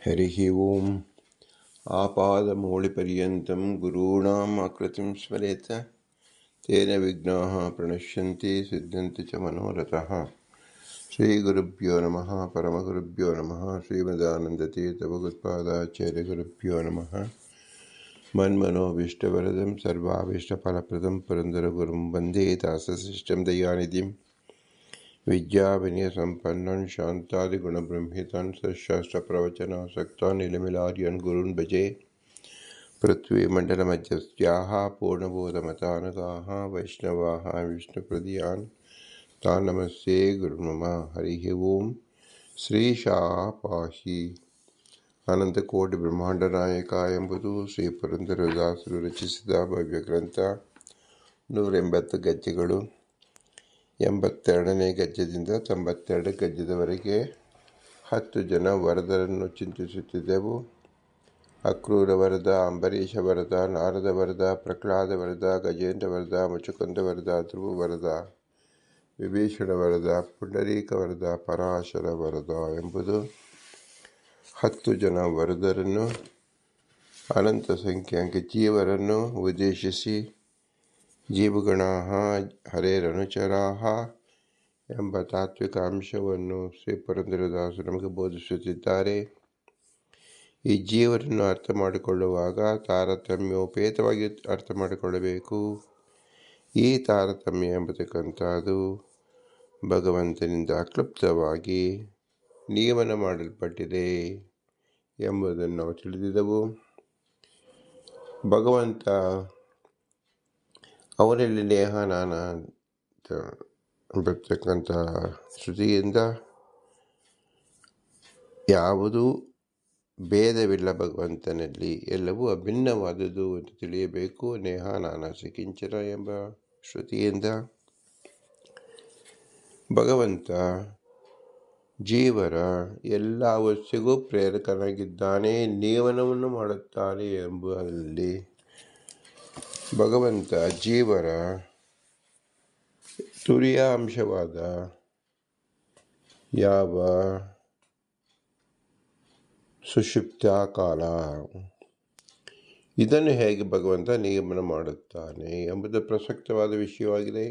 हरिः ओम् आपादमौलिपर्यन्तं गुरूणाम् आकृतिं स्मरेत् तेन विघ्नाः प्रणश्यन्ति सिद्ध्यन्ति च मनोरथाः। श्रीगुरुभ्यो नमः। परमगुरुभ्यो नमः। श्रीमदानन्दतीर्थभगवत्पादाचार्यगुरुभ्यो नमः। मन्मनोभीष्टवरदं सर्वाभीष्टफलप्रदं पुरन्दरगुरुं वन्दे दासशिष्टं दयानिधिं विद्याविनयसम्पन्नं शान्तादिगुणबृंहितान् सशास्त्रप्रवचनासक्तान् निलमिलार्यन् गुरून् भजे। पृथ्वीमण्डलमध्यस्थाः पूर्णबोधमतानुगाः वैष्णवाः विष्णुप्रदियान् तान् नमस्ते गुरुर्मम। हरिः ओम्। ಶ್ರೀಶಾಹ ಪಾಹಿ. ಅನಂತಕೋಟಿ ಬ್ರಹ್ಮಾಂಡನಾಯಕ ಎಂಬುದು ಶ್ರೀ ಪುರಂದರದಾಸರು ರಚಿಸಿದ ಭವ್ಯ ಗ್ರಂಥ. 180 ಗದ್ಯಗಳು. 82ನೇ ಗದ್ಯದಿಂದ 92 ಗದ್ಯದವರೆಗೆ 10 ಜನ ವರದರನ್ನು ಚಿಂತಿಸುತ್ತಿದ್ದೆವು. ಅಕ್ರೂರ ವರದ, ಅಂಬರೀಷ ವರದ, ನಾರದ ವರದ, ಪ್ರಹ್ಲಾದ ವರದ, ಗಜೇಂದ್ರ ವರದ, ಮುಚುಕುಂದ ವರದ, ಧ್ರುವ ವರದ, ವಿಭೀಷಣ ವರದ, ಪುಂಡರೀಕ ವರದ, ಪರಾಶರ ವರದ ಎಂಬುದು 10 ಜನ ವರದರನ್ನು, ಅನಂತ ಸಂಖ್ಯಾಕ ಜೀವರನ್ನು ಉದ್ದೇಶಿಸಿ ಜೀವಗಣಾಃ ಹರೇರನುಚರಾಃ ಎಂಬ ತಾತ್ವಿಕ ಅಂಶವನ್ನು ಶ್ರೀ ಪುರಂದರದಾಸರು ನಮಗೆ ಬೋಧಿಸುತ್ತಿದ್ದಾರೆ. ಈ ಜೀವನನ್ನು ಅರ್ಥ ಮಾಡಿಕೊಳ್ಳುವಾಗ ತಾರತಮ್ಯೋಪೇತವಾಗಿ ಅರ್ಥ ಮಾಡಿಕೊಳ್ಳಬೇಕು. ಈ ತಾರತಮ್ಯ ಎಂಬತಕ್ಕಂಥದ್ದು ಭಗವಂತನಿಂದ ಅಕ್ಲುಪ್ತವಾಗಿ ನಿಯಮನ ಮಾಡಲ್ಪಟ್ಟಿದೆ ಎಂಬುದನ್ನು ನಾವು ತಿಳಿದಿದ್ದೆವು. ಭಗವಂತ ಅವನಲ್ಲಿ ನೇಹ ನಾನ ಎಂಬತಕ್ಕಂಥ ಶ್ರುತಿಯಿಂದ ಯಾವುದೂ ಭೇದವಿಲ್ಲ ಭಗವಂತನಲ್ಲಿ, ಎಲ್ಲವೂ ಅಭಿನ್ನವಾದುದು ಎಂದು ತಿಳಿಯಬೇಕು. ನೇಹ ನಾನಾಸಿ ಕಿಂಚನ ಎಂಬ ಶ್ರುತಿಯಿಂದ ಭಗವಂತ ಜೀವರ ಎಲ್ಲ ಅವಸ್ಥೆಗೂ ಪ್ರೇರಕನಾಗಿದ್ದಾನೆ, ನಿಯಮನವನ್ನು ಮಾಡುತ್ತಾನೆ ಎಂಬುದರಲ್ಲಿ ಭಗವಂತ ಜೀವರ ತುರಿಯ ಅಂಶವಾದ ಯಾವ ಸುಷುಪ್ತ ಕಾಲ, ಇದನ್ನು ಹೇಗೆ ಭಗವಂತ ನಿಯಮನ ಮಾಡುತ್ತಾನೆ ಎಂಬುದು ಪ್ರಸಕ್ತವಾದ ವಿಷಯವಾಗಿದೆ.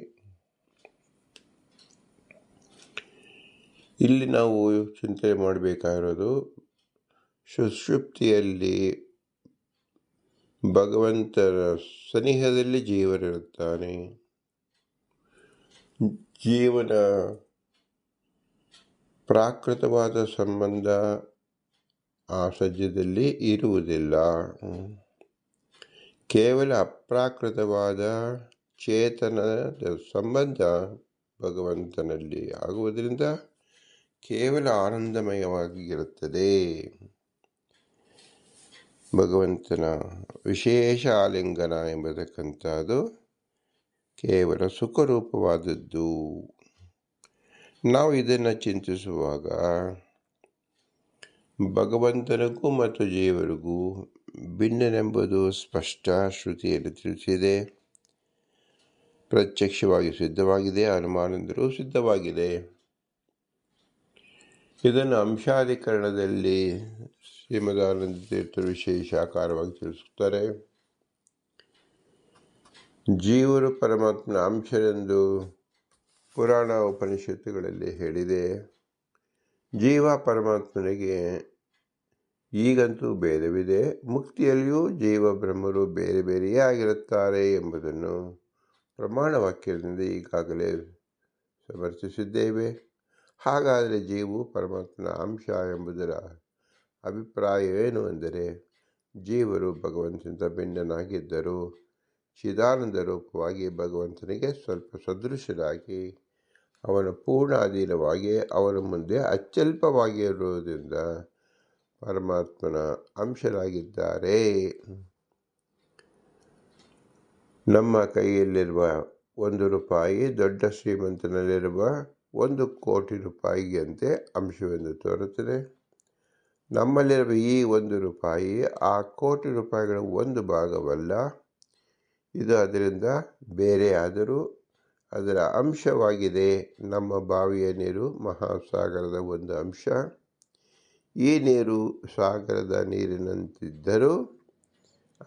ಇಲ್ಲಿ ನಾವು ಚಿಂತನೆ ಮಾಡಬೇಕಾಗಿರೋದು, ಸುಷುಪ್ತಿಯಲ್ಲಿ ಭಗವಂತನ ಸನಿಹದಲ್ಲಿ ಜೀವನಿರುತ್ತಾನೆ. ಜೀವನ ಪ್ರಾಕೃತವಾದ ಸಂಬಂಧ ಆ ಸದ್ಯದಲ್ಲಿ ಇರುವುದಿಲ್ಲ. ಕೇವಲ ಅಪ್ರಾಕೃತವಾದ ಚೇತನದ ಸಂಬಂಧ ಭಗವಂತನಲ್ಲಿ ಆಗುವುದರಿಂದ ಕೇವಲ ಆನಂದಮಯವಾಗಿರುತ್ತದೆ. ಭಗವಂತನ ವಿಶೇಷ ಆಲಿಂಗನ ಎಂಬತಕ್ಕಂಥದ್ದು ಕೇವಲ ಸುಖರೂಪವಾದದ್ದು. ನಾವು ಇದನ್ನು ಚಿಂತಿಸುವಾಗ ಭಗವಂತನಿಗೂ ಮತ್ತು ಜೀವರಿಗೂ ಭಿನ್ನನೆಂಬುದು ಸ್ಪಷ್ಟ ಶ್ರುತಿಯಲ್ಲಿ ತಿಳಿಸಿದೆ. ಪ್ರತ್ಯಕ್ಷವಾಗಿ ಸಿದ್ಧವಾಗಿದೆ, ಅನುಮಾನದಿಂದಲೂ ಸಿದ್ಧವಾಗಿದೆ. ಇದನ್ನು ಅಂಶಾಧಿಕರಣದಲ್ಲಿ ಶ್ರೀಮದಾನಂದ ತೀರ್ಥರು ವಿಶೇಷ ಆಕಾರವಾಗಿ ತಿಳಿಸುತ್ತಾರೆ. ಜೀವರು ಪರಮಾತ್ಮನ ಅಂಶವೆಂದು ಪುರಾಣ ಉಪನಿಷತ್ತುಗಳಲ್ಲಿ ಹೇಳಿದೆ. ಜೀವ ಪರಮಾತ್ಮನಿಗೆ ಈಗಂತೂ ಭೇದವಿದೆ. ಮುಕ್ತಿಯಲ್ಲಿಯೂ ಜೀವ ಬ್ರಹ್ಮರು ಬೇರೆ ಬೇರೆಯೇ ಆಗಿರುತ್ತಾರೆ ಎಂಬುದನ್ನು ಪ್ರಮಾಣ ವಾಕ್ಯದಿಂದ ಈಗಾಗಲೇ ಸಮರ್ಥಿಸಿದ್ದೇವೆ. ಹಾಗಾದರೆ ಜೀವು ಪರಮಾತ್ಮನ ಅಂಶ ಎಂಬುದರ ಅಭಿಪ್ರಾಯವೇನು ಎಂದರೆ, ಜೀವರು ಭಗವಂತನಿಂದ ಭಿನ್ನನಾಗಿದ್ದರು. ಚಿದಾನಂದ ರೂಪವಾಗಿ ಭಗವಂತನಿಗೆ ಸ್ವಲ್ಪ ಸದೃಶರಾಗಿ, ಅವನ ಪೂರ್ಣ ಅಧೀನವಾಗಿ ಅವನ ಮುಂದೆ ಅತ್ಯಲ್ಪವಾಗಿರುವುದರಿಂದ ಪರಮಾತ್ಮನ ಅಂಶರಾಗಿದ್ದಾರೆ. ನಮ್ಮ ಕೈಯಲ್ಲಿರುವ 1 ರೂಪಾಯಿ ದೊಡ್ಡ ಶ್ರೀಮಂತನಲ್ಲಿರುವ 1 ಕೋಟಿ ರೂಪಾಯಿಯಂತೆ ಅಂಶವೆಂದು ತೋರುತ್ತದೆ. ನಮ್ಮಲ್ಲಿರುವ ಈ 1 ರೂಪಾಯಿ ಆ ಕೋಟಿ ರೂಪಾಯಿಗಳ ಒಂದು ಭಾಗವಲ್ಲ. ಇದು ಅದರಿಂದ ಬೇರೆಯಾದರೂ ಅದರ ಅಂಶವಾಗಿದೆ. ನಮ್ಮ ಬಾವಿಯ ನೀರು ಮಹಾಸಾಗರದ ಒಂದು ಅಂಶ. ಈ ನೀರು ಸಾಗರದ ನೀರಿನಂತಿದ್ದರೂ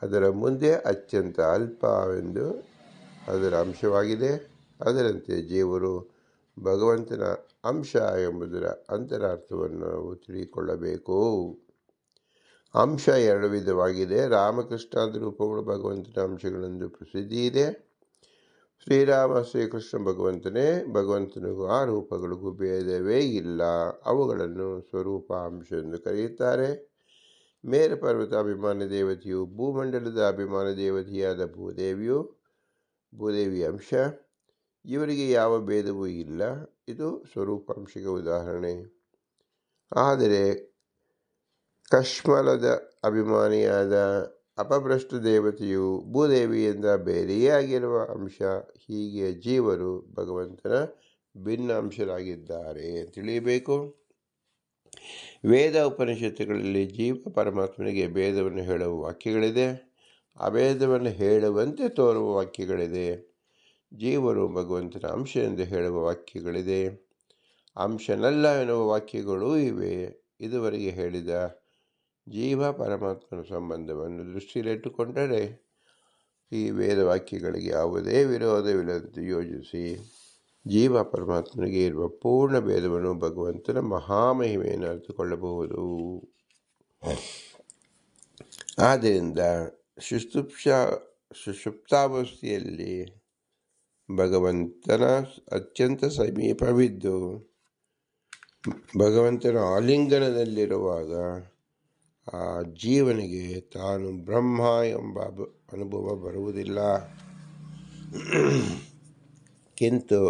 ಅದರ ಮುಂದೆ ಅತ್ಯಂತ ಅಲ್ಪವೆಂದು ಅದರ ಅಂಶವಾಗಿದೆ. ಅದರಂತೆ ಜೀವರು ಭಗವಂತನ ಅಂಶ ಎಂಬುದರ ಅಂತರಾರ್ಥವನ್ನು ನಾವು ತಿಳಿದುಕೊಳ್ಳಬೇಕು. ಅಂಶ ಎರಡು ವಿಧವಾಗಿದೆ. ರಾಮಕೃಷ್ಣಾದಿ ರೂಪಗಳು ಭಗವಂತನ ಅಂಶಗಳೆಂದು ಪ್ರಸಿದ್ಧಿ ಇದೆ. ಶ್ರೀರಾಮ ಶ್ರೀಕೃಷ್ಣ ಭಗವಂತನಿಗೂ ಆ ರೂಪಗಳಿಗೂ ಭೇದವೇ ಇಲ್ಲ. ಅವುಗಳನ್ನು ಸ್ವರೂಪ ಅಂಶ ಎಂದು ಕರೆಯುತ್ತಾರೆ. ಮೇರು ಪರ್ವತ ಅಭಿಮಾನ ದೇವತೆಯು ಭೂಮಂಡಲದ ಅಭಿಮಾನ ದೇವತೆಯಾದ ಭೂದೇವಿಯ ಅಂಶ. ಇವರಿಗೆ ಯಾವ ಭೇದವೂ ಇಲ್ಲ. ಇದು ಸ್ವರೂಪಾಂಶಕ್ಕೆ ಉದಾಹರಣೆ. ಆದರೆ ಕಶ್ಮಲದ ಅಭಿಮಾನಿಯಾದ ಅಪಭ್ರಷ್ಟ ದೇವತೆಯು ಭೂದೇವಿಯಿಂದ ಬೇರೆಯೇ ಆಗಿರುವ ಅಂಶ. ಹೀಗೆ ಜೀವರು ಭಗವಂತನ ಭಿನ್ನ ಅಂಶರಾಗಿದ್ದಾರೆ ತಿಳಿಯಬೇಕು. ವೇದ ಉಪನಿಷತ್ತುಗಳಲ್ಲಿ ಜೀವ ಪರಮಾತ್ಮನಿಗೆ ಭೇದವನ್ನು ಹೇಳುವ ವಾಕ್ಯಗಳಿದೆ. ಅಭೇದವನ್ನು ಹೇಳುವಂತೆ ತೋರುವ ವಾಕ್ಯಗಳಿದೆ. ಜೀವರು ಭಗವಂತನ ಅಂಶ ಎಂದು ಹೇಳುವ ವಾಕ್ಯಗಳಿದೆ. ಅಂಶನಲ್ಲ ಎನ್ನುವ ವಾಕ್ಯಗಳೂ ಇವೆ. ಇದುವರೆಗೆ ಹೇಳಿದ ಜೀವ ಪರಮಾತ್ಮನ ಸಂಬಂಧವನ್ನು ದೃಷ್ಟಿಯಲ್ಲಿಟ್ಟುಕೊಂಡರೆ ಈ ವೇದವಾಕ್ಯಗಳಿಗೆ ಯಾವುದೇ ವಿರೋಧವಿಲ್ಲದಂತೆ ಯೋಜಿಸಿ ಜೀವ ಪರಮಾತ್ಮನಿಗೆ ಇರುವ ಪೂರ್ಣ ಭೇದವನ್ನು ಭಗವಂತನ ಮಹಾಮಹಿಮೆಯನ್ನು ಅರಿತುಕೊಳ್ಳಬಹುದು. ಆದ್ದರಿಂದ ಸುಷುಪ್ತಾವಸ್ಥೆಯಲ್ಲಿ ಭಗವಂತನ ಅತ್ಯಂತ ಸಮೀಪವಿದ್ದು ಭಗವಂತನ ಆಲಿಂಗನದಲ್ಲಿರುವಾಗ ಆ ಜೀವನಿಗೆ ತಾನು ಬ್ರಹ್ಮ ಎಂಬ ಅನುಭವ ಬರುವುದಿಲ್ಲ. ಕಿಂತು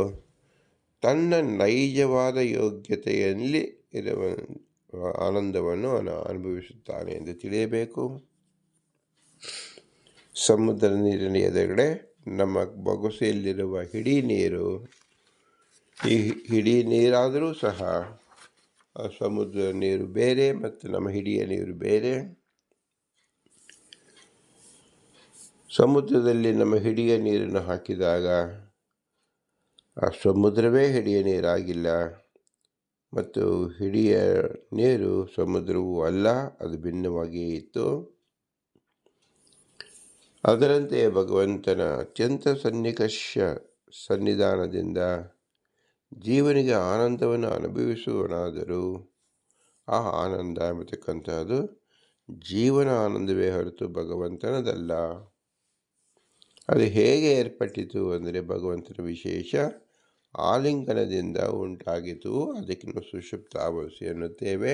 ತನ್ನ ನೈಜವಾದ ಯೋಗ್ಯತೆಯಲ್ಲಿ ಇರುವ ಆನಂದವನ್ನು ಅನುಭವಿಸುತ್ತಾನೆ ಎಂದು ತಿಳಿಯಬೇಕು. ಸಮುದ್ರ ನೀರಿನ ಎದುರುಗಡೆ ನಮ್ಮ ಬೊಗಸೆಯಲ್ಲಿರುವ ಹಿಡಿ ನೀರು, ಈ ಹಿಡಿ ನೀರಾದರೂ ಸಹ ಸಮುದ್ರ ನೀರು ಬೇರೆ ಮತ್ತು ನಮ್ಮ ಹಿಡಿಯ ನೀರು ಬೇರೆ. ಸಮುದ್ರದಲ್ಲಿ ನಮ್ಮ ಹಿಡಿಯ ನೀರನ್ನು ಹಾಕಿದಾಗ ಆ ಸಮುದ್ರವೇ ಹಿಡಿಯ ನೀರಾಗಿಲ್ಲ ಮತ್ತು ಹಿಡಿಯ ನೀರು ಸಮುದ್ರವೂ ಅಲ್ಲ, ಅದು ಭಿನ್ನವಾಗಿಯೇ ಇತ್ತು. ಅದರಂತೆ ಭಗವಂತನ ಅತ್ಯಂತ ಸನ್ನಿಧಾನದಿಂದ ಜೀವನಿಗೆ ಆನಂದವನ್ನು ಅನುಭವಿಸುವನಾದರೂ ಆ ಆನಂದ ಎಂಬತಕ್ಕಂಥದ್ದು ಜೀವನ ಆನಂದವೇ ಹೊರತು ಭಗವಂತನದಲ್ಲ. ಅದು ಹೇಗೆ ಏರ್ಪಟ್ಟಿತು ಅಂದರೆ ಭಗವಂತನ ವಿಶೇಷ ಆಲಿಂಗನದಿಂದ ಉಂಟಾಗಿತು. ಅದಕ್ಕೆ ನಾವು ಸುಷುಪ್ತಾವಸ್ಥೆ ಎನ್ನುತ್ತೇವೆ.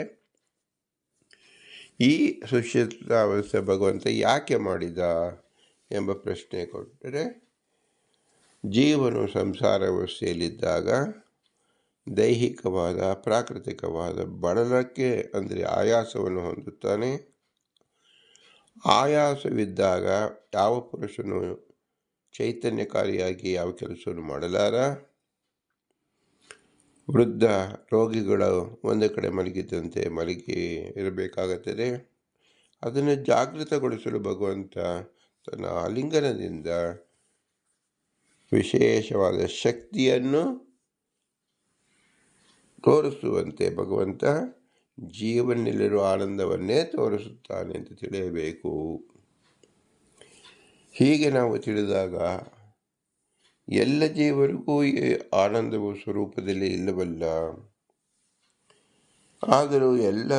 ಈ ಸುಷುಪ್ತಾವಸ್ಥೆ ಭಗವಂತ ಯಾಕೆ ಮಾಡಿದ ಎಂಬ ಪ್ರಶ್ನೆ ಕೊಟ್ಟರೆ, ಜೀವನು ಸಂಸಾರಾವಸ್ಥೆಯಲ್ಲಿದ್ದಾಗ ದೈಹಿಕವಾದ ಪ್ರಾಕೃತಿಕವಾದ ಬಳಲಕ್ಕೆ ಅಂದರೆ ಆಯಾಸವನ್ನು ಹೊಂದುತ್ತಾನೆ. ಆಯಾಸವಿದ್ದಾಗ ಯಾವ ಪುರುಷನು ಚೈತನ್ಯಕಾರಿಯಾಗಿ ಯಾವ ಕೆಲಸವನ್ನು ಮಾಡಲಾರ. ವೃದ್ಧ ರೋಗಿಗಳು ಒಂದು ಕಡೆ ಮಲಗಿ ಇರಬೇಕಾಗುತ್ತದೆ. ಅದನ್ನು ಜಾಗೃತಗೊಳಿಸಲು ಭಗವಂತ ತನ್ನ ಆಲಿಂಗನದಿಂದ ವಿಶೇಷವಾದ ಶಕ್ತಿಯನ್ನು ತೋರಿಸುವಂತೆ ಭಗವಂತ ಜೀವನದಲ್ಲಿರುವ ಆನಂದವನ್ನೇ ತೋರಿಸುತ್ತಾನೆ ಅಂತ ತಿಳಿಯಬೇಕು. ಹೀಗೆ ನಾವು ತಿಳಿದಾಗ ಎಲ್ಲ ಜೀವರಿಗೂ ಈ ಆನಂದವು ಸ್ವರೂಪದಲ್ಲಿ ಇಲ್ಲವಲ್ಲ. ಆದರೂ ಎಲ್ಲ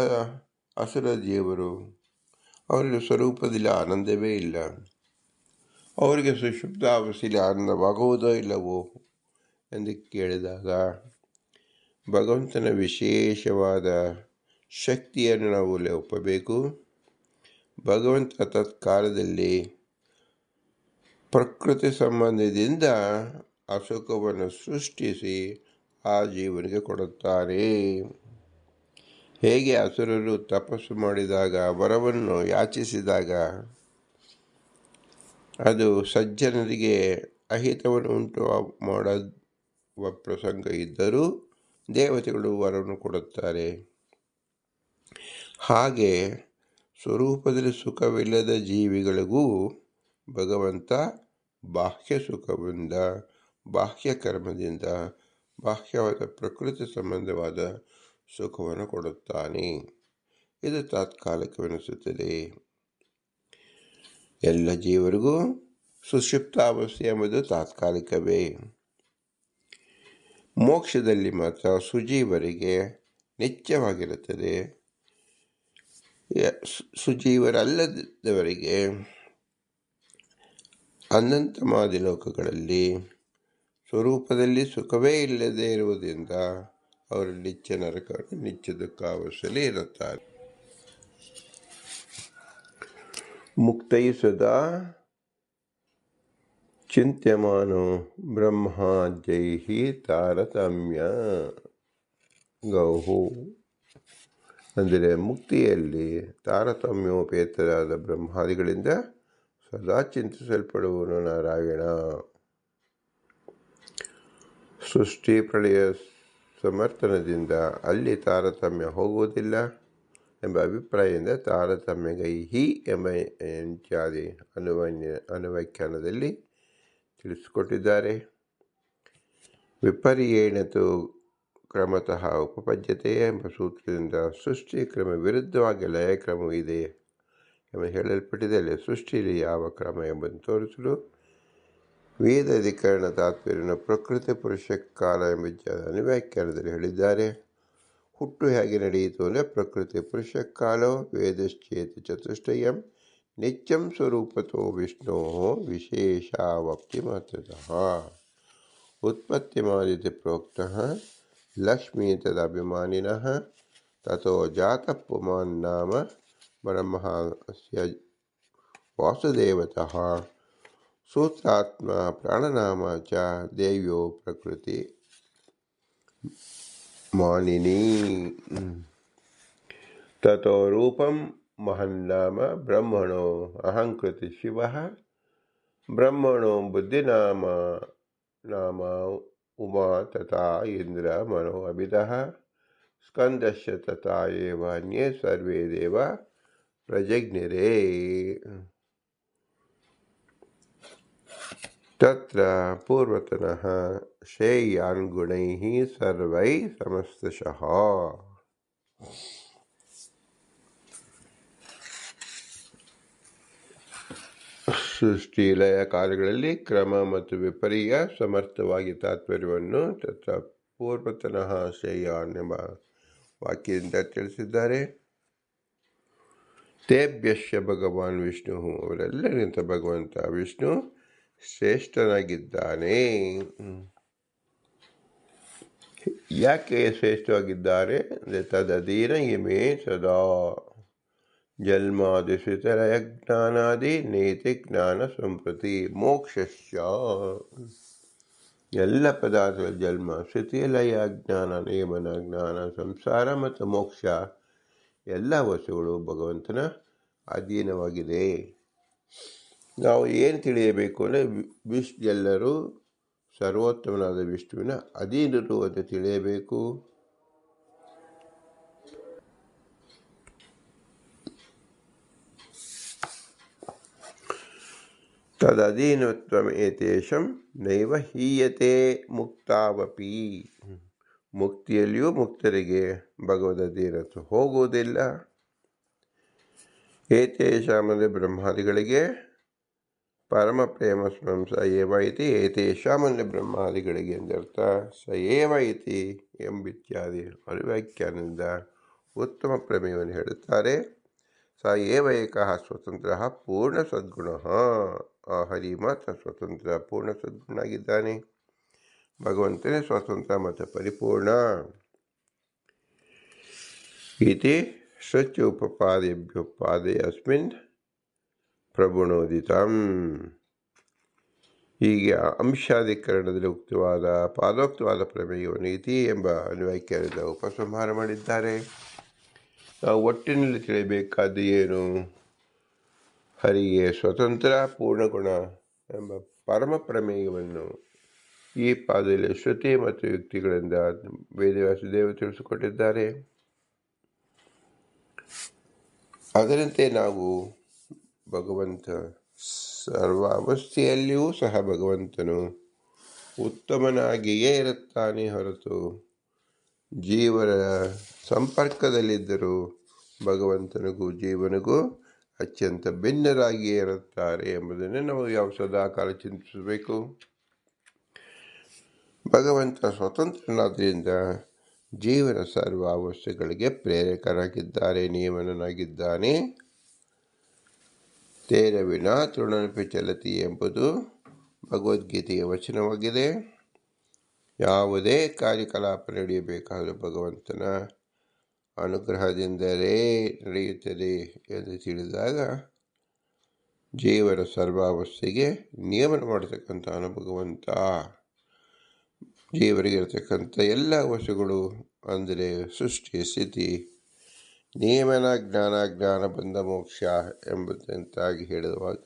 ಅಸುರ ಜೀವರು ಅವರ ಸ್ವರೂಪದಲ್ಲಿ ಆನಂದವೇ ಇಲ್ಲ. ಅವರಿಗೆ ಸುಷುಪ್ತಾವಸ್ಥೆಯಲ್ಲಿ ಆನಂದವಾಗುವುದೋ ಇಲ್ಲವೋ ಎಂದು ಕೇಳಿದಾಗ ಭಗವಂತನ ವಿಶೇಷವಾದ ಶಕ್ತಿಯನ್ನು ನಾವು ಒಪ್ಪಬೇಕು. ಭಗವಂತ ತತ್ಕಾಲದಲ್ಲಿ ಪ್ರಕೃತಿ ಸಂಬಂಧದಿಂದ ಅಸುಖವನ್ನು ಸೃಷ್ಟಿಸಿ ಆ ಜೀವನಿಗೆ ಕೊಡುತ್ತಾರೆ. ಹೇಗೆ ಅಸುರರು ತಪಸ್ಸು ಮಾಡಿದಾಗ ವರವನ್ನು ಯಾಚಿಸಿದಾಗ ಅದು ಸಜ್ಜನರಿಗೆ ಅಹಿತವನ್ನು ಉಂಟು ಮಾಡುವ ಪ್ರಸಂಗ ಇದ್ದರೂ ದೇವತೆಗಳು ವರವನ್ನು ಕೊಡುತ್ತಾರೆ. ಹಾಗೆ ಸ್ವರೂಪದಲ್ಲಿ ಸುಖವಿಲ್ಲದ ಜೀವಿಗಳಿಗೂ ಭಗವಂತ ಬಾಹ್ಯ ಸುಖದಿಂದ, ಬಾಹ್ಯ ಕರ್ಮದಿಂದ, ಬಾಹ್ಯವಾದ ಪ್ರಕೃತಿ ಸಂಬಂಧವಾದ ಸುಖವನ್ನು ಕೊಡುತ್ತಾನೆ. ಇದು ತಾತ್ಕಾಲಿಕವೆನಿಸುತ್ತದೆ. ಎಲ್ಲ ಜೀವರಿಗೂ ಸುಷುಪ್ತಾವಸ್ಥೆ ಎಂಬುದು ತಾತ್ಕಾಲಿಕವೇ. ಮೋಕ್ಷದಲ್ಲಿ ಮಾತ್ರ ಸುಜೀವರಿಗೆ ನಿತ್ಯವಾಗಿರುತ್ತದೆ. ಸುಜೀವರಲ್ಲದವರಿಗೆ ಅನಂತಮಾದಿ ಲೋಕಗಳಲ್ಲಿ ಸ್ವರೂಪದಲ್ಲಿ ಸುಖವೇ ಇಲ್ಲದೆ ಇರುವುದರಿಂದ ಅವರು ನಿತ್ಯ ನರಕ ನಿತ್ಯ ದುಃಖಾವಸ್ಥೆಯಲ್ಲಿ ಇರುತ್ತಾರೆ. ಮುಕ್ತೈ ಸದಾ ಚಿಂತ್ಯಮಾನೋ ಬ್ರಹ್ಮಾದ್ಯೈ ತಾರತಮ್ಯ ಗೌಹು. ಅಂದರೆ ಮುಕ್ತಿಯಲ್ಲಿ ತಾರತಮ್ಯೋಪೇತರಾದ ಬ್ರಹ್ಮಾದಿಗಳಿಂದ ಸದಾ ಚಿಂತಿಸಲ್ಪಡುವನು ನಾರಾಯಣ. ಸೃಷ್ಟಿ ಪ್ರಳಯ ಸಮರ್ಥನದಿಂದ ಅಲ್ಲಿ ತಾರತಮ್ಯ ಹೋಗುವುದಿಲ್ಲ ಎಂಬ ಅಭಿಪ್ರಾಯದಿಂದ ತಾರತಮ್ಯಗೈಹಿ ಎಂಬ ಇತ್ಯಾದಿ ಅನುವ್ಯಾಖ್ಯಾನದಲ್ಲಿ ತಿಳಿಸಿಕೊಟ್ಟಿದ್ದಾರೆ. ವಿಪರ್ಯೇಣತು ಕ್ರಮತಃ ಉಪಪದ್ಯತೆ ಎಂಬ ಸೂತ್ರದಿಂದ ಸೃಷ್ಟಿ ಕ್ರಮ ವಿರುದ್ಧವಾಗಿ ಲಯ ಕ್ರಮವೂ ಇದೆ ಎಂಬ ಹೇಳಲ್ಪಟ್ಟಿದೆ. ಅಲ್ಲಿ ಸೃಷ್ಟಿಯಲ್ಲಿ ಯಾವ ಕ್ರಮ ಎಂಬುದನ್ನು ತೋರಿಸಲು ವೇದ ಅಧಿಕರಣ ತಾತ್ಪರ್ಯವನ್ನು ಪ್ರಕೃತಿ ಪುರುಷ ಕಾಲ ಎಂಬ ಅನುವ್ಯಾಖ್ಯಾನದಲ್ಲಿ ಹೇಳಿದ್ದಾರೆ. ಹುಟ್ಟು ಹೇಗೆ ನಡೆಯಿತು ಅಂದರೆ ಪ್ರಕೃತಿ ಪುರುಷ ಕಾಲೋ ವೇದಶ್ಚೇತ ಚತುಷ್ಟಯಂ ನಿತ್ಯಂ ಸ್ವರೂಪತೋ ವಿಷ್ಣೋ ವಿಶೇಷಾವಪ್ತಿ ಮಾತ್ರತಃ ಉತ್ಪತ್ತಿಮಾದಿತಿ ಪ್ರೋಕ್ತಃ ಲಕ್ಷ್ಮೀ ತದಭಿಮಾನಿನಃ ತಥೋ ಜಾತಃ ಪುಮಾನ್ ನಾಮ ಬ್ರಹ್ಮಸ್ಯ ವಾಸುದೇವತಃ ಸೂತ್ರಾತ್ಮ ಪ್ರಾಣನಾಮ ಚ ದೇವ್ಯೋ ಪ್ರಕೃತಿ ಮಾನಿನಿ ತಥೋ ರೂಪಂ ಮಹನ್ನಾಮ ಬ್ರಹ್ಮಣೋ ಅಹಂಕೃತಿ ಶಿವಃ ಬ್ರಹ್ಮಣೋ ಬುದ್ಧಿನಾಮ ನಾಮ ಉಮಾ ತಥಾ ಇಂದ್ರ ಮನೋ ಅಭಿದಃ ಸ್ಕಂದಶ್ಚ ತಥಾ ಏವ ಅನ್ಯೇ ಸರ್ವೇ ದೇವ ಪ್ರಜಜ್ಞಿರೇ. ತತ್ರ ಪೂರ್ವತನಃ ಶ್ರೇಯಾನ್ ಗುಣೈಃ ಸರ್ವೈಃ ಸಮಸ್ತಶಃ. ಸೃಷ್ಟಿ ಲಯ ಕಾರ್ಯಗಳಲ್ಲಿ ಕ್ರಮ ಮತ್ತು ವಿಪರ್ಯ ಸಮರ್ಥವಾಗಿ ತಾತ್ಪರ್ಯವನ್ನು ತತ್ರ ಪೂರ್ವತನಃ ಶ್ರೇಯಾನ್ ಎಂಬ ವಾಕ್ಯದಿಂದ ತಿಳಿಸಿದ್ದಾರೆ. ತೇಭ್ಯಶ್ಯ ಭಗವಾನ್ ವಿಷ್ಣು, ಅವರೆಲ್ಲರಿಗಿಂತ ಭಗವಂತ ವಿಷ್ಣು ಶ್ರೇಷ್ಠನಾಗಿದ್ದಾನೆ. ಯಾಕೆ ಶ್ರೇಷ್ಠವಾಗಿದ್ದಾರೆ ಅಂದರೆ ತದಧೀನ ಇಮೇ ಸದಾ ಜನ್ಮಾದಿಶ್ರಿತಲಯ ಜ್ಞಾನಾದಿ ನೇತಿ ಜ್ಞಾನ ಸಂಪ್ರತಿ ಮೋಕ್ಷಶ್ಚ. ಎಲ್ಲ ಪದಾರ್ಥಗಳ ಜನ್ಮ ಶ್ರುತಿ ಲಯ ಜ್ಞಾನ ನೇಮನ ಜ್ಞಾನ ಸಂಸಾರ ಮತ್ತು ಮೋಕ್ಷ ಎಲ್ಲ ವಸ್ತುಗಳು ಭಗವಂತನ ಅಧೀನವಾಗಿದೆ. ನಾವು ಏನು ತಿಳಿಯಬೇಕು ಅಂದರೆ ಎಲ್ಲರೂ ಸರ್ವೋತ್ತಮನಾದ ವಿಷ್ಣುವಿನ ಅಧೀನರು ಅಂತ ತಿಳಿಯಬೇಕು. ತದಧೀನತ್ವಂ ಏತೇಷಂ ನೈವ ಹೀಯತೆ ಮುಕ್ತಾವಪಿ. ಮುಕ್ತಿಯಲ್ಲಿಯೂ ಮುಕ್ತರಿಗೆ ಭಗವದಧೀನತ್ವ ಹೋಗುವುದಿಲ್ಲ. ಏತೇಷಾಂ ಅಂದರೆ ಬ್ರಹ್ಮಾದಿಗಳಿಗೆ ಪರಮ ಪ್ರೇಮ ಸ ಏವ ಇತಿ. ಏತೇಷಾಂ ಅಂದರೆ ಬ್ರಹ್ಮಾದಿಗಳಿಗೆ ಎಂದರ್ಥ. ಸ ಏವ ಇತಿ ಎಂಬಿತ್ಯಾದಿ ಅನುವ್ಯಾಖ್ಯಾನದಿಂದ ಉತ್ತಮ ಪ್ರಮೇಯವನ್ನು ಹೇಳುತ್ತಾರೆ. ಸ ಏವ ಏಕಃ ಸ್ವತಂತ್ರ ಪೂರ್ಣ ಸದ್ಗುಣ. ಆ ಹರಿ ಮಾತ್ರ ಸ್ವತಂತ್ರ ಪೂರ್ಣ ಸದ್ಗುಣ ಆಗಿದ್ದಾನೆ. ಭಗವಂತನೇ ಸ್ವತಂತ್ರ ಮತ್ತು ಪರಿಪೂರ್ಣ. ಇತಿ ಸತ್ಯ ಉಪಪಾದೇಭ್ಯುಪಾದೇ ಅಸ್ಮಿನ್ ಪ್ರಭುಣೋದಿತಂ. ಹೀಗೆ ಅಂಶಾಧಿಕರಣದಲ್ಲಿ ಉಕ್ತವಾದ ಪಾದೋಕ್ತವಾದ ಪ್ರಮೇಯವನ್ನು ಇತಿ ಎಂಬ ಅನ್ವ್ಯಾಖ್ಯಾನದ ಉಪಸಂಹಾರ ಮಾಡಿದ್ದಾರೆ. ನಾವು ಒಟ್ಟಿನಲ್ಲಿ ತಿಳಿಯಬೇಕಾದ್ದು ಏನು? ಹರಿಗೆ ಸ್ವತಂತ್ರ ಪೂರ್ಣಗುಣ ಎಂಬ ಪರಮ ಪ್ರಮೇಯವನ್ನು ಈ ಪಾದದಲ್ಲಿ ಶ್ರುತಿ ಮತ್ತು ಯುಕ್ತಿಗಳಿಂದ ವೇದವ್ಯಾಸದೇವರು ತಿಳಿಸಿಕೊಟ್ಟಿದ್ದಾರೆ. ಅದರಂತೆ ನಾವು ಭಗವಂತ ಸರ್ವ ಅವಸ್ಥೆಯಲ್ಲಿಯೂ ಸಹ ಭಗವಂತನು ಉತ್ತಮನಾಗಿಯೇ ಇರುತ್ತಾನೆ ಹೊರತು ಜೀವರ ಸಂಪರ್ಕದಲ್ಲಿದ್ದರೂ ಭಗವಂತನಿಗೂ ಜೀವನಿಗೂ ಅತ್ಯಂತ ಭಿನ್ನರಾಗಿಯೇ ಇರುತ್ತಾರೆ ಎಂಬುದನ್ನು ನಾವು ಸದಾಕಾಲ ಚಿಂತಿಸಬೇಕು. ಭಗವಂತ ಸ್ವತಂತ್ರನಾದ್ದರಿಂದ ಜೀವನ ಸರ್ವ ಅವಸ್ಥೆಗಳಿಗೆ ಪ್ರೇರಕರಾಗಿದ್ದಾರೆ, ನಿಯಮನಾಗಿದ್ದಾನೆ. ತೇನ ವಿನಾ ತೃಣನಪಿ ಚಲತಿ ಎಂಬುದು ಭಗವದ್ಗೀತೆಯ ವಚನವಾಗಿದೆ. ಯಾವುದೇ ಕಾರ್ಯಕಲಾಪ ನಡೆಯಬೇಕಾದರೂ ಭಗವಂತನ ಅನುಗ್ರಹದಿಂದಲೇ ನಡೆಯುತ್ತದೆ ಎಂದು ತಿಳಿದಾಗ ಜೀವನ ಸರ್ವಾವಸ್ಥೆಗೆ ನಿಯಮನ ಮಾಡತಕ್ಕಂಥ ಭಗವಂತ ಜೀವರಿಗಿರತಕ್ಕಂಥ ಎಲ್ಲ ವಸ್ತುಗಳು ಅಂದರೆ ಸೃಷ್ಟಿ, ಸ್ಥಿತಿ, ನಿಯಮನ, ಜ್ಞಾನ ಬಂಧ ಮೋಕ್ಷ ಎಂಬುದಂತಾಗಿ ಹೇಳುವಾಗ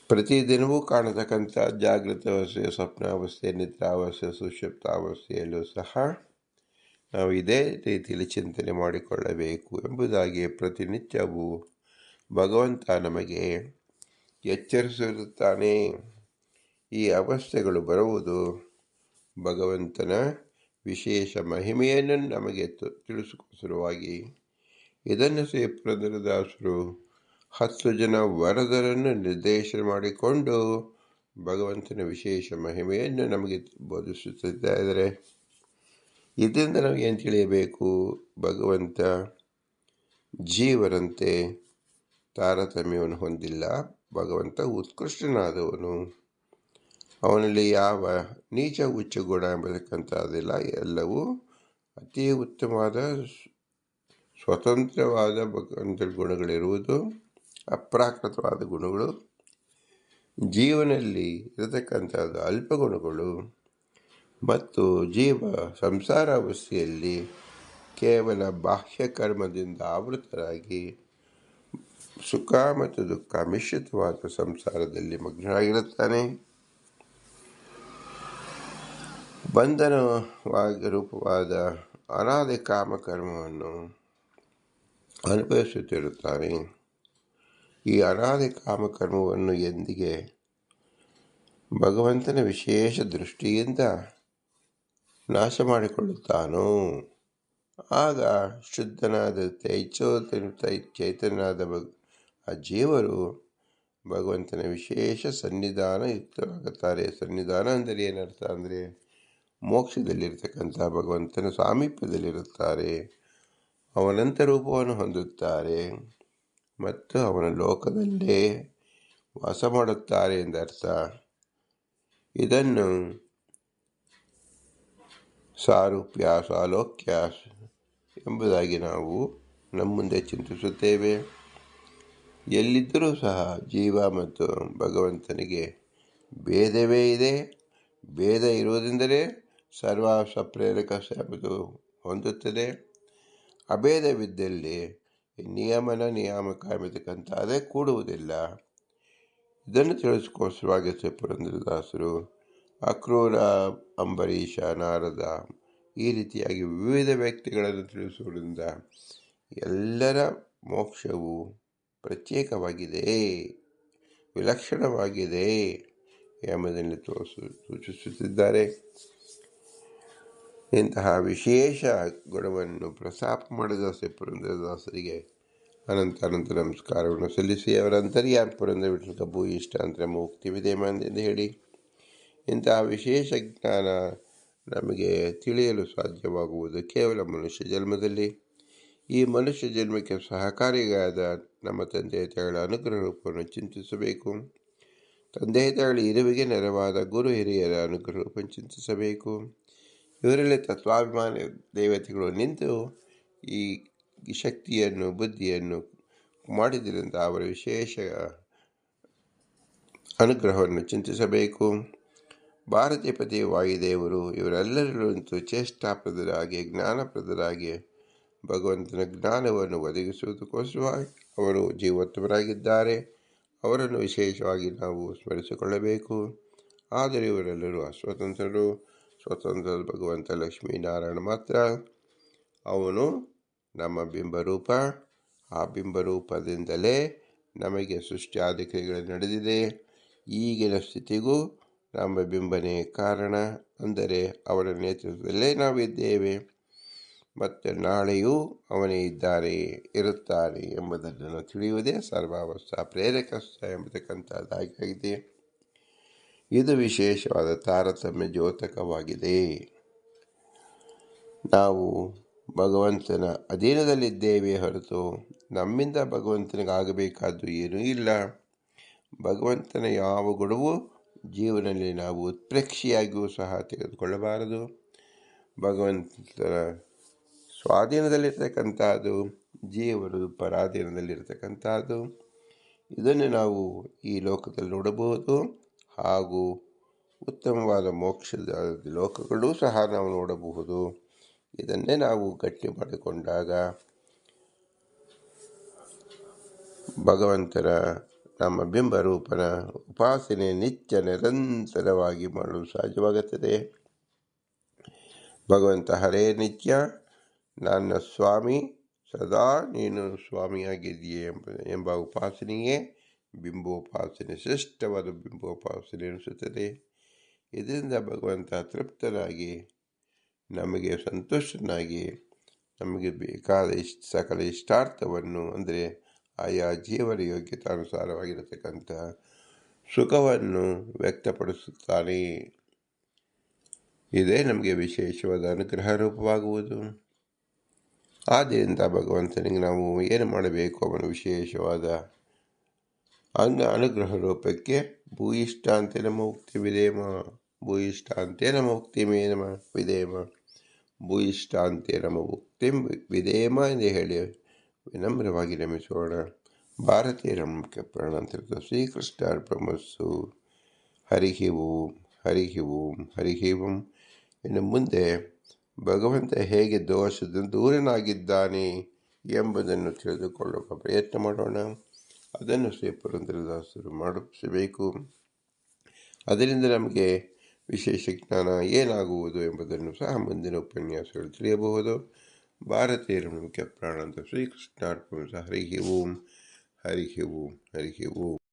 ಪ್ರತಿದಿನವೂ ಕಾಣತಕ್ಕಂಥ ಜಾಗೃತ ಅವಸ್ಥೆ, ಸ್ವಪ್ನಾವಸ್ಥೆ, ನಿದ್ರಾವಸ್ಥೆ, ಸುಷುಪ್ತಾವಸ್ಥೆಯಲ್ಲೂ ಸಹ ನಾವು ಇದೇ ರೀತಿಯಲ್ಲಿ ಚಿಂತನೆ ಮಾಡಿಕೊಳ್ಳಬೇಕು ಎಂಬುದಾಗಿ ಪ್ರತಿನಿತ್ಯವೂ ಭಗವಂತ ನಮಗೆ ಎಚ್ಚರಿಸಿರುತ್ತಾನೆ. ಈ ಅವಸ್ಥೆಗಳು ಬರುವುದು ಭಗವಂತನ ವಿಶೇಷ ಮಹಿಮೆಯನ್ನು ನಮಗೆ ತಿಳಿಸಿಕೊಸಲುವಾಗಿ. ಇದನ್ನು ಶ್ರೀ ಪುರಂದರದಾಸರು 10 ಜನ ವರದರನ್ನು ನಿರ್ದೇಶನ ಮಾಡಿಕೊಂಡು ಭಗವಂತನ ವಿಶೇಷ ಮಹಿಮೆಯನ್ನು ನಮಗೆ ಬೋಧಿಸುತ್ತಿದ್ದಾರೆ. ಇದರಿಂದ ನಾವು ಏನು ತಿಳಿಯಬೇಕು? ಭಗವಂತ ಜೀವರಂತೆ ತಾರತಮ್ಯವನ್ನು ಹೊಂದಿಲ್ಲ. ಭಗವಂತ ಉತ್ಕೃಷ್ಟನಾದವನು. ಅವನಲ್ಲಿ ಯಾವ ನೀಚ ಉಚ್ಚ ಗುಣ ಎಂಬತಕ್ಕಂಥದ್ದಿಲ್ಲ. ಎಲ್ಲವೂ ಅತಿ ಉತ್ತಮವಾದ ಸ್ವತಂತ್ರವಾದ ಭಗವಂತ ಗುಣಗಳಿರುವುದು, ಅಪ್ರಾಕೃತವಾದ ಗುಣಗಳು. ಜೀವನಲ್ಲಿ ಇರತಕ್ಕಂಥದ್ದು ಅಲ್ಪ ಗುಣಗಳು ಮತ್ತು ಜೀವ ಸಂಸಾರ ಅವಸ್ಥೆಯಲ್ಲಿ ಕೇವಲ ಬಾಹ್ಯ ಕರ್ಮದಿಂದ ಆವೃತರಾಗಿ ಸುಖ ಮತ್ತು ದುಃಖ ಮಿಶ್ರಿತವಾದ ಸಂಸಾರದಲ್ಲಿ ಮಗ್ನರಾಗಿರುತ್ತಾನೆ. ಬಂಧನವಾಗಿ ರೂಪವಾದ ಅನಾದಿ ಕಾಮಕರ್ಮವನ್ನು ಅನುಭವಿಸುತ್ತಿರುತ್ತಾನೆ. ಈ ಅನಾದಿ ಕಾಮಕರ್ಮವನ್ನು ಎಂದಿಗೆ ಭಗವಂತನ ವಿಶೇಷ ದೃಷ್ಟಿಯಿಂದ ನಾಶ ಮಾಡಿಕೊಳ್ಳುತ್ತಾನೋ ಆಗ ಶುದ್ಧನಾದ ಚೈತನ್ಯನಾದ ಆ ಜೀವರು ಭಗವಂತನ ವಿಶೇಷ ಸನ್ನಿಧಾನ ಯುಕ್ತರಾಗುತ್ತಾರೆ. ಸನ್ನಿಧಾನ ಅಂದರೆ ಏನರ್ಥ ಅಂದರೆ ಮೋಕ್ಷದಲ್ಲಿರ್ತಕ್ಕಂಥ ಭಗವಂತನ ಸಾಮೀಪ್ಯದಲ್ಲಿರುತ್ತಾರೆ. ಅವನಂತ ರೂಪವನ್ನು ಹೊಂದುತ್ತಾರೆ ಮತ್ತು ಅವನ ಲೋಕದಲ್ಲೇ ವಾಸ ಮಾಡುತ್ತಾರೆ ಎಂದರ್ಥ. ಇದನ್ನು ಸಾರೂಪ್ಯ, ಸಾಲೋಕ್ಯ ಎಂಬುದಾಗಿ ನಾವು ನಮ್ಮ ಮುಂದೆ ಚಿಂತಿಸುತ್ತೇವೆ. ಎಲ್ಲಿದ್ದರೂ ಸಹ ಜೀವ ಮತ್ತು ಭಗವಂತನಿಗೆ ಭೇದವೇ ಇದೆ. ಭೇದ ಇರುವುದೆಂದರೆ ಸರ್ವ ಸಪ್ರೇರಕ ಎಂಬುದು ಹೊಂದುತ್ತದೆ. ಅಭೇದವಿದ್ದಲ್ಲಿ ನಿಯಮನ ನಿಯಾಮಕ ಎಂಬತಕ್ಕಂಥದ್ದೇ ಕೂಡುವುದಿಲ್ಲ. ಇದನ್ನು ತಿಳಿಸ್ಕೋಸ್ಕರವಾಗಿ ಪುರಂದರದಾಸರು ಅಕ್ರೂರ, ಅಂಬರೀಷ, ನಾರದ ಈ ರೀತಿಯಾಗಿ ವಿವಿಧ ವ್ಯಕ್ತಿಗಳನ್ನು ತಿಳಿಸುವುದರಿಂದ ಎಲ್ಲರ ಮೋಕ್ಷವು ಪ್ರತ್ಯೇಕವಾಗಿದೆ, ವಿಲಕ್ಷಣವಾಗಿದೆ ಎಂಬುದನ್ನು ಸೂಚಿಸುತ್ತಿದ್ದಾರೆ. ಇಂತಹ ವಿಶೇಷ ಗುಣವನ್ನು ಪ್ರಸ್ತಾಪ ಮಾಡಿದ ಶ್ರೀ ಪುರಂದರದಾಸರಿಗೆ ಅನಂತ ನಮಸ್ಕಾರವನ್ನು ಸಲ್ಲಿಸಿ ಅವರ ಅಂತರ್ಯಾಮ ಪುರಂದರ ವಿಠಲ ಭೂಯಿಷ್ಠ ಅಂತ ಮುಕ್ತಿ ವಿಧೇಯವೆಂದು ಹೇಳಿ, ಇಂತಹ ವಿಶೇಷ ಜ್ಞಾನ ನಮಗೆ ತಿಳಿಯಲು ಸಾಧ್ಯವಾಗುವುದು ಕೇವಲ ಮನುಷ್ಯ ಜನ್ಮದಲ್ಲಿ. ಈ ಮನುಷ್ಯ ಜನ್ಮಕ್ಕೆ ಸಹಕಾರಿಯಾದ ನಮ್ಮ ತಂದೆ ತಾಯಿಗಳ ಅನುಗ್ರಹ ರೂಪವನ್ನು ಚಿಂತಿಸಬೇಕು. ತಂದೆ ತಾಯಿಗಳ ಇರುವಿಗೆ ನೆರವಾದ ಗುರು ಹಿರಿಯರ ಅನುಗ್ರಹ ರೂಪವನ್ನು ಚಿಂತಿಸಬೇಕು. ಇವರಲ್ಲಿ ತತ್ವಾಭಿಮಾನ ದೇವತೆಗಳು ನಿಂತು ಈ ಶಕ್ತಿಯನ್ನು, ಬುದ್ಧಿಯನ್ನು ಮಾಡಿದ್ದರಿಂದ ಅವರ ವಿಶೇಷ ಅನುಗ್ರಹವನ್ನು ಚಿಂತಿಸಬೇಕು. ಭಾರತೀಪತಿ ವಾಯುದೇವರು ಇವರೆಲ್ಲರಿಗೂ ಚೇಷ್ಟಾಪ್ರದರಾಗಿ, ಜ್ಞಾನಪ್ರದರಾಗಿ ಭಗವಂತನ ಜ್ಞಾನವನ್ನು ಒದಗಿಸುವುದಕ್ಕೋಸ್ಕರ ಅವರು ಜೀವೋತ್ತಮರಾಗಿದ್ದಾರೆ. ಅವರನ್ನು ವಿಶೇಷವಾಗಿ ನಾವು ಸ್ಮರಿಸಿಕೊಳ್ಳಬೇಕು. ಆದರೆ ಇವರೆಲ್ಲರೂ ಅಸ್ವತಂತ್ರರು. ಸ್ವತಂತ್ರ ಭಗವಂತ ಲಕ್ಷ್ಮೀನಾರಾಯಣ ಮಾತ್ರ. ಅವನು ನಮ್ಮ ಬಿಂಬರೂಪ. ಆ ಬಿಂಬರೂಪದಿಂದಲೇ ನಮಗೆ ಸೃಷ್ಟಿಯಾದಿ ಕ್ರಿಯೆಗಳು ನಡೆದಿದೆ. ಈಗಿನ ಸ್ಥಿತಿಗೂ ನಮ್ಮ ಬಿಂಬನೇ ಕಾರಣ. ಅಂದರೆ ಅವರ ನೇತೃತ್ವದಲ್ಲೇ ನಾವಿದ್ದೇವೆ. ಮತ್ತು ನಾಳೆಯೂ ಅವನೇ ಇರುತ್ತಾನೆ ಎಂಬುದನ್ನು ತಿಳಿಯುವುದೇ ಸರ್ವಾವಸ್ಥಾ ಪ್ರೇರಕಸ್ಥ ಎಂಬತಕ್ಕಂಥದ್ದಾಗಿದೆ. ಇದು ವಿಶೇಷವಾದ ತಾರತಮ್ಯ ದ್ಯೋತಕವಾಗಿದೆ. ನಾವು ಭಗವಂತನ ಅಧೀನದಲ್ಲಿದ್ದೇವೆ ಹೊರತು ನಮ್ಮಿಂದ ಭಗವಂತನಿಗಾಗಬೇಕಾದ್ದು ಏನೂ ಇಲ್ಲ. ಭಗವಂತನ ಯಾವ ಗುಣವೂ ಜೀವನದಲ್ಲಿ ನಾವು ಉತ್ಪ್ರೇಕ್ಷೆಯಾಗಿಯೂ ಸಹ ತೆಗೆದುಕೊಳ್ಳಬಾರದು. ಭಗವಂತನ ಸ್ವಾಧೀನದಲ್ಲಿರ್ತಕ್ಕಂಥದ್ದು, ಜೀವರು ಪರಾಧೀನದಲ್ಲಿರ್ತಕ್ಕಂಥದ್ದು. ಇದನ್ನು ನಾವು ಈ ಲೋಕದಲ್ಲಿ ನೋಡಬಹುದು. ಹಾಗೂ ಉತ್ತಮವಾದ ಮೋಕ್ಷದ ಲೋಕಗಳೂ ಸಹ ನಾವು ನೋಡಬಹುದು. ಇದನ್ನೇ ನಾವು ಗಟ್ಟಿ ಮಾಡಿಕೊಂಡಾಗ ಭಗವಂತನ ನಮ್ಮ ಬಿಂಬರೂಪನ ಉಪಾಸನೆ ನಿತ್ಯ ನಿರಂತರವಾಗಿ ಮಾಡಲು ಸಾಧ್ಯವಾಗುತ್ತದೆ. ಭಗವಂತ ಹರೇ ನಿತ್ಯ, ನನ್ನ ಸ್ವಾಮಿ, ಸದಾ ನೀನು ಸ್ವಾಮಿಯಾಗಿದೆಯೇ ಎಂಬ ಉಪಾಸನೆಯೇ ಬಿಂಬೋಪಾಸನೆ, ಶ್ರೇಷ್ಠವಾದ ಬಿಂಬೋಪಾಸನೆ ಅನಿಸುತ್ತದೆ. ಇದರಿಂದ ಭಗವಂತ ತೃಪ್ತನಾಗಿ, ನಮಗೆ ಸಂತುಷ್ಟನಾಗಿ, ನಮಗೆ ಬೇಕಾದ ಸಕಲ ಇಷ್ಟಾರ್ಥವನ್ನು, ಅಂದರೆ ಆಯಾ ಜೀವನ ಯೋಗ್ಯತಾನುಸಾರವಾಗಿರತಕ್ಕಂಥ ಸುಖವನ್ನು ವ್ಯಕ್ತಪಡಿಸುತ್ತಾನೆ. ಇದೇ ನಮಗೆ ವಿಶೇಷವಾದ ಅನುಗ್ರಹ ರೂಪವಾಗುವುದು. ಆದ್ದರಿಂದ ಭಗವಂತನಿಗೆ ನಾವು ಏನು ಮಾಡಬೇಕು, ಅವನ ವಿಶೇಷವಾದ ಅನುಗ್ರಹ ರೂಪಕ್ಕೆ ಭೂಯಿಷ್ಠಾಂತೆ ನಮ್ಮ ಮುಕ್ತಿ ವಿಧೇಮ, ಭೂಯಿಷ್ಠಾಂತೆ ನಮ್ಮ ಮುಕ್ತಿ ವಿಧೇಮ, ಭೂಯಿಷ್ಠಾಂತೆ ನಮ್ಮ ಮುಕ್ತಿ ವಿಧೇಮ ಎಂದು ಹೇಳಿ ವಿನಮ್ರವಾಗಿ ನಮಿಸೋಣ. ಭಾರತೀಯ ಮುಖ್ಯ ಪ್ರಾಣಾಂತರದ ಶ್ರೀಕೃಷ್ಣ ಅರ್ಪಣಮಸ್ತು. ಹರಿ ಓಂ, ಹರಿ ಓಂ, ಹರಿ ಓಂ. ಇನ್ನು ಮುಂದೆ ಭಗವಂತ ಹೇಗೆ ದೋಷದಿಂದ ದೂರನಾಗಿದ್ದಾನೆ ಎಂಬುದನ್ನು ತಿಳಿದುಕೊಳ್ಳುವ ಪ್ರಯತ್ನ ಮಾಡೋಣ. ಅದನ್ನು ಶ್ರೀ ಪುರಂದರದಾಸರು ಮಾಡಿಸಬೇಕು. ಅದರಿಂದ ನಮಗೆ ವಿಶೇಷ ಜ್ಞಾನ ಏನಾಗುವುದು ಎಂಬುದನ್ನು ಸಹ ಮುಂದಿನ ಉಪನ್ಯಾಸಗಳು ತಿಳಿಯಬಹುದು. ಭಾರತೀಯರ ಮುಖ್ಯ ಪ್ರಾಣಾಂತ ಶ್ರೀಕೃಷ್ಣಾರ್ಪಣ. ಹರಿ ಓಂ, ಹರಿ ಓಂ, ಹರಿ ಓಂ.